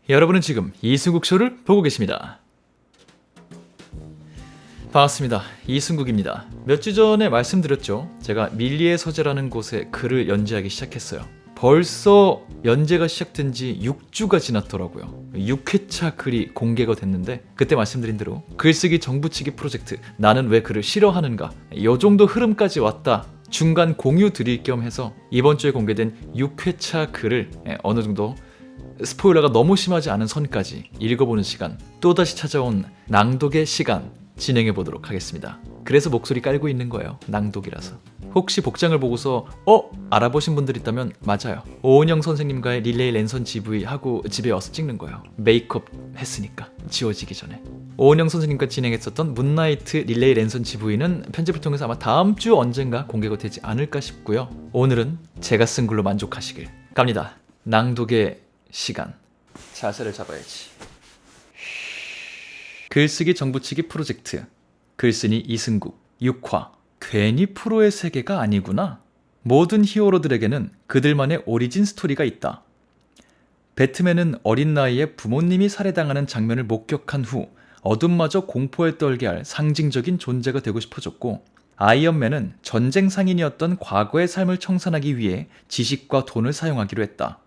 여러분은 지금 이승국 쇼를 보고 계십니다. 반갑습니다. 이승국입니다. 몇 주 전에 말씀드렸죠. 제가 밀리의 서재라는 곳에 글을 연재하기 시작했어요. 벌써 연재가 시작된 지 6주가 지났더라고요. 6회차 글이 공개가 됐는데 그때 말씀드린 대로 글쓰기 정부치기 프로젝트 나는 왜 글을 싫어하는가 이 정도 흐름까지 왔다. 중간 공유 드릴 겸 해서 이번 주에 공개된 6회차 글을 어느 정도 스포일러가 너무 심하지 않은 선까지 읽어보는 시간, 또다시 찾아온 낭독의 시간 진행해 보도록 하겠습니다. 그래서 목소리 깔고 있는 거예요. 낭독이라서. 혹시 복장을 보고서 알아보신 분들 있다면 맞아요. 오은영 선생님과의 릴레이 랜선 GV 하고 집에 와서 찍는 거예요. 메이크업 했으니까 지워지기 전에. 오은영 선생님과 진행했었던 문나이트 릴레이 랜선 GV는 편집을 통해서 아마 다음 주 언젠가 공개가 되지 않을까 싶고요. 오늘은 제가 쓴 글로 만족하시길. 갑니다. 낭독의 시간. 자세를 잡아야지. 글쓰기 정부치기 프로젝트. 글쓰니 이승국. 6화. 괜히 프로의 세계가 아니구나. 모든 히어로들에게는 그들만의 오리진 스토리가 있다. 배트맨은 어린 나이에 부모님이 살해당하는 장면을 목격한 후 어둠마저 공포에 떨게 할 상징적인 존재가 되고 싶어졌고, 아이언맨은 전쟁 상인이었던 과거의 삶을 청산하기 위해 지식과 돈을 사용하기로 했다.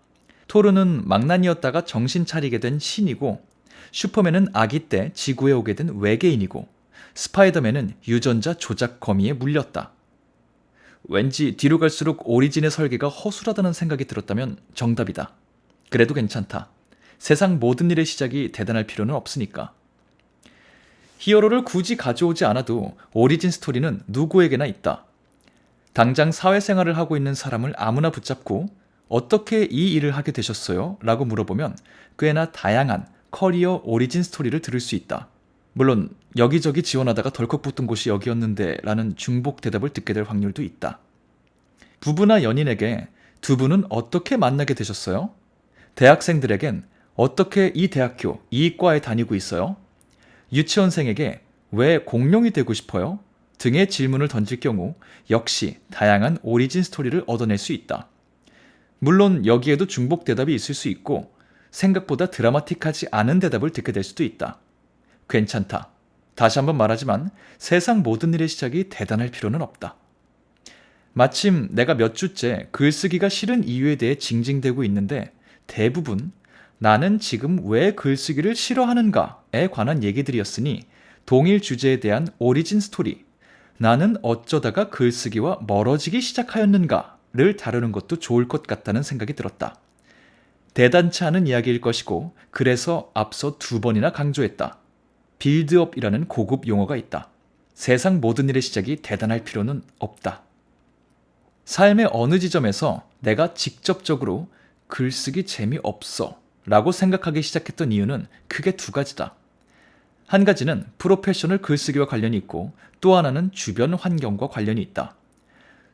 토르는 망난이었다가 정신 차리게 된 신이고, 슈퍼맨은 아기 때 지구에 오게 된 외계인이고, 스파이더맨은 유전자 조작 거미에 물렸다. 왠지 뒤로 갈수록 오리진의 설계가 허술하다는 생각이 들었다면 정답이다. 그래도 괜찮다. 세상 모든 일의 시작이 대단할 필요는 없으니까. 히어로를 굳이 가져오지 않아도 오리진 스토리는 누구에게나 있다. 당장 사회생활을 하고 있는 사람을 아무나 붙잡고 어떻게 이 일을 하게 되셨어요? 라고 물어보면 꽤나 다양한 커리어 오리진 스토리를 들을 수 있다. 물론 여기저기 지원하다가 덜컥 붙은 곳이 여기였는데 라는 중복 대답을 듣게 될 확률도 있다. 부부나 연인에게 두 분은 어떻게 만나게 되셨어요? 대학생들에겐 어떻게 이 대학교, 이 과에 다니고 있어요? 유치원생에게 왜 공룡이 되고 싶어요? 등의 질문을 던질 경우 역시 다양한 오리진 스토리를 얻어낼 수 있다. 물론 여기에도 중복 대답이 있을 수 있고 생각보다 드라마틱하지 않은 대답을 듣게 될 수도 있다. 괜찮다. 다시 한번 말하지만 세상 모든 일의 시작이 대단할 필요는 없다. 마침 내가 몇 주째 글쓰기가 싫은 이유에 대해 징징대고 있는데 대부분 나는 지금 왜 글쓰기를 싫어하는가에 관한 얘기들이었으니 동일 주제에 대한 오리진 스토리, 나는 어쩌다가 글쓰기와 멀어지기 시작하였는가를 다루는 것도 좋을 것 같다는 생각이 들었다. 대단치 않은 이야기일 것이고 그래서 앞서 2번이나 강조했다. 빌드업이라는 고급 용어가 있다. 세상 모든 일의 시작이 대단할 필요는 없다. 삶의 어느 지점에서 내가 직접적으로 글쓰기 재미없어 라고 생각하기 시작했던 이유는 크게 2가지다. 한 가지는 프로페셔널 글쓰기와 관련이 있고 또 하나는 주변 환경과 관련이 있다.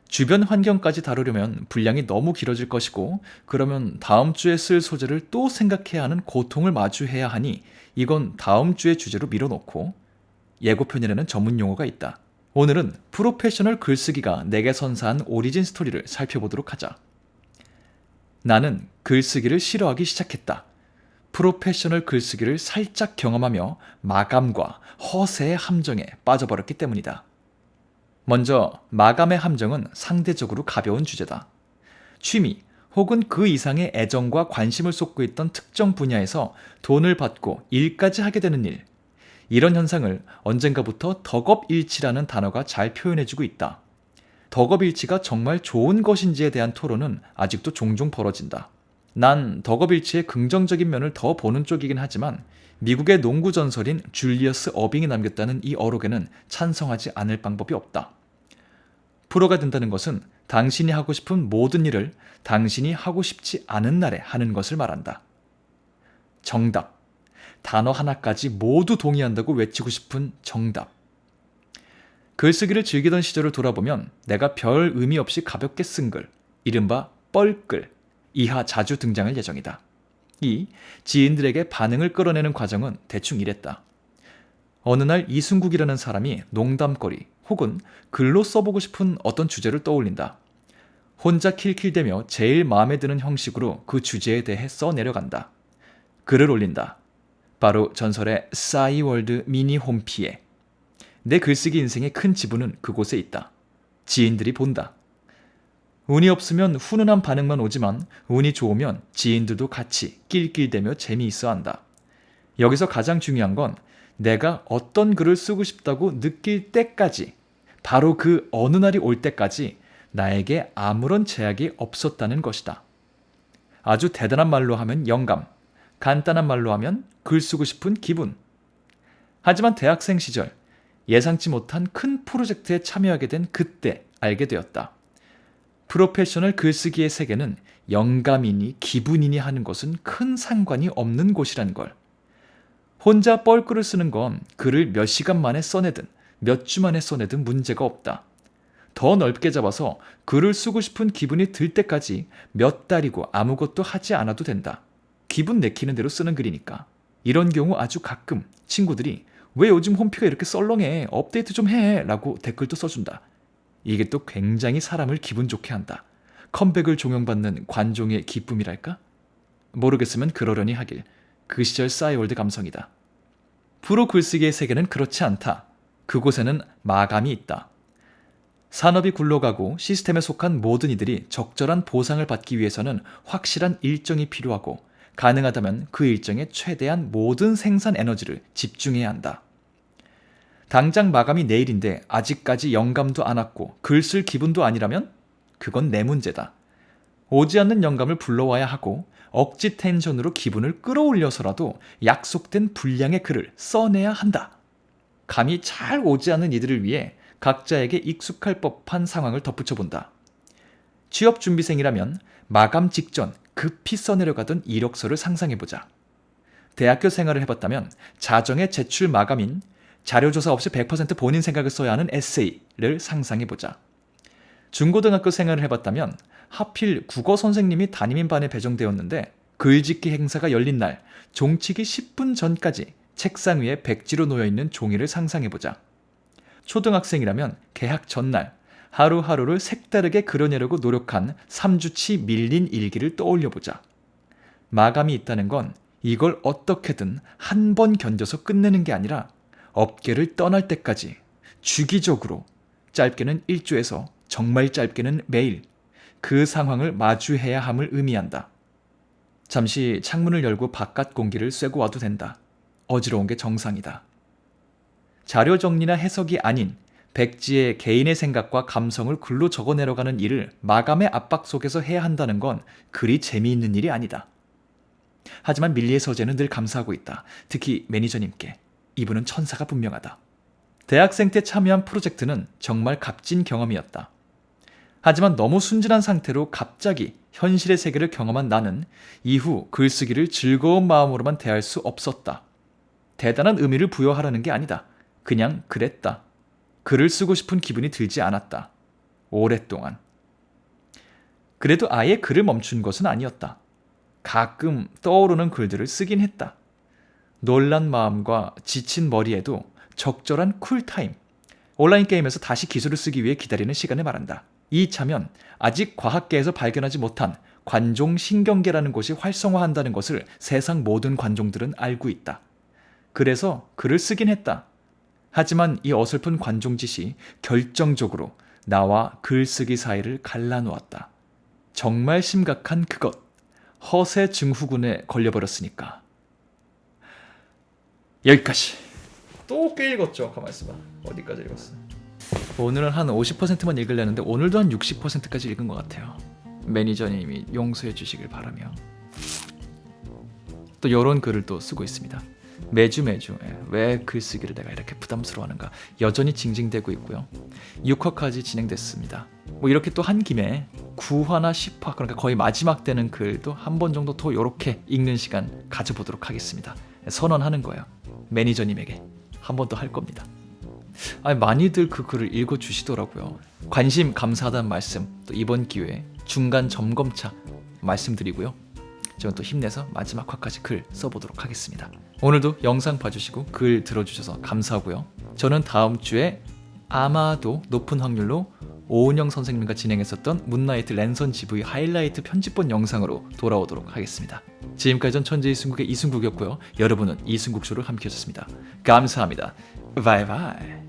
주변 환경까지 다루려면 분량이 너무 길어질 것이고 그러면 다음 주에 쓸 소재를 또 생각해야 하는 고통을 마주해야 하니 이건 다음 주의 주제로 밀어놓고, 예고편이라는 전문 용어가 있다. 오늘은 프로페셔널 글쓰기가 내게 선사한 오리진 스토리를 살펴보도록 하자. 나는 글쓰기를 싫어하기 시작했다. 프로페셔널 글쓰기를 살짝 경험하며 마감과 허세의 함정에 빠져버렸기 때문이다. 먼저 마감의 함정은 상대적으로 가벼운 주제다. 취미 혹은 그 이상의 애정과 관심을 쏟고 있던 특정 분야에서 돈을 받고 일까지 하게 되는 일. 이런 현상을 언젠가부터 덕업일치라는 단어가 잘 표현해주고 있다. 덕업일치가 정말 좋은 것인지에 대한 토론은 아직도 종종 벌어진다. 난 덕업일치의 긍정적인 면을 더 보는 쪽이긴 하지만 미국의 농구 전설인 줄리어스 어빙이 남겼다는 이 어록에는 찬성하지 않을 방법이 없다. 프로가 된다는 것은 당신이 하고 싶은 모든 일을 당신이 하고 싶지 않은 날에 하는 것을 말한다. 정답. 단어 하나까지 모두 동의한다고 외치고 싶은 정답. 글쓰기를 즐기던 시절을 돌아보면 내가 별 의미 없이 가볍게 쓴 글, 이른바 뻘글, 이하 자주 등장할 예정이다. 이 지인들에게 반응을 끌어내는 과정은 대충 이랬다. 어느 날 이승국이라는 사람이 농담거리 혹은 글로 써보고 싶은 어떤 주제를 떠올린다. 혼자 킬킬대며 제일 마음에 드는 형식으로 그 주제에 대해 써내려간다. 글을 올린다. 바로 전설의 싸이월드 미니 홈피에. 내 글쓰기 인생의 큰 지분은 그곳에 있다. 지인들이 본다. 운이 없으면 훈훈한 반응만 오지만 운이 좋으면 지인들도 같이 낄낄대며 재미있어 한다. 여기서 가장 중요한 건 내가 어떤 글을 쓰고 싶다고 느낄 때까지, 바로 그 어느 날이 올 때까지 나에게 아무런 제약이 없었다는 것이다. 아주 대단한 말로 하면 영감, 간단한 말로 하면 글 쓰고 싶은 기분. 하지만 대학생 시절 예상치 못한 큰 프로젝트에 참여하게 된 그때 알게 되었다. 프로페셔널 글쓰기의 세계는 영감이니 기분이니 하는 것은 큰 상관이 없는 곳이란 걸. 혼자 뻘글을 쓰는 건 글을 몇 시간 만에 써내든 몇 주 만에 써내든 문제가 없다. 더 넓게 잡아서 글을 쓰고 싶은 기분이 들 때까지 몇 달이고 아무것도 하지 않아도 된다. 기분 내키는 대로 쓰는 글이니까. 이런 경우 아주 가끔 친구들이 왜 요즘 홈피가 이렇게 썰렁해? 업데이트 좀 해! 라고 댓글도 써준다. 이게 또 굉장히 사람을 기분 좋게 한다. 컴백을 종용받는 관종의 기쁨이랄까? 모르겠으면 그러려니 하길. 그 시절 싸이월드 감성이다. 프로 글쓰기의 세계는 그렇지 않다. 그곳에는 마감이 있다. 산업이 굴러가고 시스템에 속한 모든 이들이 적절한 보상을 받기 위해서는 확실한 일정이 필요하고 가능하다면 그 일정에 최대한 모든 생산 에너지를 집중해야 한다. 당장 마감이 내일인데 아직까지 영감도 안 왔고 글 쓸 기분도 아니라면 그건 내 문제다. 오지 않는 영감을 불러와야 하고 억지 텐션으로 기분을 끌어올려서라도 약속된 분량의 글을 써내야 한다. 감이 잘 오지 않는 이들을 위해 각자에게 익숙할 법한 상황을 덧붙여본다. 취업준비생이라면 마감 직전 급히 써내려가던 이력서를 상상해보자. 대학교 생활을 해봤다면 자정의 제출 마감인 자료조사 없이 100% 본인 생각을 써야 하는 에세이를 상상해보자. 중고등학교 생활을 해봤다면 하필 국어 선생님이 담임인 반에 배정되었는데 글짓기 행사가 열린 날 종치기 10분 전까지 책상 위에 백지로 놓여있는 종이를 상상해보자. 초등학생이라면 개학 전날 하루하루를 색다르게 그려내려고 노력한 3주치 밀린 일기를 떠올려보자. 마감이 있다는 건 이걸 어떻게든 한 번 견뎌서 끝내는 게 아니라 업계를 떠날 때까지 주기적으로, 짧게는 1주에서 정말 짧게는 매일 그 상황을 마주해야 함을 의미한다. 잠시 창문을 열고 바깥 공기를 쐬고 와도 된다. 어지러운 게 정상이다. 자료 정리나 해석이 아닌 백지의 개인의 생각과 감성을 글로 적어내려가는 일을 마감의 압박 속에서 해야 한다는 건 그리 재미있는 일이 아니다. 하지만 밀리의 서재는 늘 감사하고 있다. 특히 매니저님께. 이분은 천사가 분명하다. 대학생 때 참여한 프로젝트는 정말 값진 경험이었다. 하지만 너무 순진한 상태로 갑자기 현실의 세계를 경험한 나는 이후 글쓰기를 즐거운 마음으로만 대할 수 없었다. 대단한 의미를 부여하라는 게 아니다. 그냥 그랬다. 글을 쓰고 싶은 기분이 들지 않았다. 오랫동안. 그래도 아예 글을 멈춘 것은 아니었다. 가끔 떠오르는 글들을 쓰긴 했다. 놀란 마음과 지친 머리에도 적절한 쿨타임. 온라인 게임에서 다시 기술을 쓰기 위해 기다리는 시간을 말한다. 이 차면 아직 과학계에서 발견하지 못한 관종 신경계라는 곳이 활성화한다는 것을 세상 모든 관종들은 알고 있다. 그래서 글을 쓰긴 했다. 하지만 이 어설픈 관종짓이 결정적으로 나와 글쓰기 사이를 갈라놓았다. 정말 심각한 그것, 허세 증후군에 걸려버렸으니까. 여기까지. 또 꽤 읽었죠. 가만히 있어봐. 어디까지 읽었어? 오늘은 한 50%만 읽으려는데 오늘도 한 60%까지 읽은 것 같아요. 매니저님이 용서해 주시길 바라며. 또 이런 글을 또 쓰고 있습니다. 매주 왜 글쓰기를 내가 이렇게 부담스러워하는가 여전히 징징대고 있고요. 6화까지 진행됐습니다. 뭐 이렇게 또 한 김에 9화나 10화, 그러니까 거의 마지막 되는 글도 한 번 정도 더 이렇게 읽는 시간 가져보도록 하겠습니다. 선언하는 거예요. 매니저님에게 한 번 더 할 겁니다. 많이들 그 글을 읽어주시더라고요. 관심 감사하다는 말씀, 또 이번 기회에 중간 점검차 말씀드리고요. 저는 또 힘내서 마지막 화까지 글 써보도록 하겠습니다. 오늘도 영상 봐주시고 글 들어주셔서 감사하고요. 저는 다음 주에 아마도 높은 확률로 오은영 선생님과 진행했었던 문나이트 랜선 GV 하이라이트 편집본 영상으로 돌아오도록 하겠습니다. 지금까지 전 천재 이승국의 이승국이었고요. 여러분은 이승국쇼를 함께 하셨습니다. 감사합니다. 바이바이.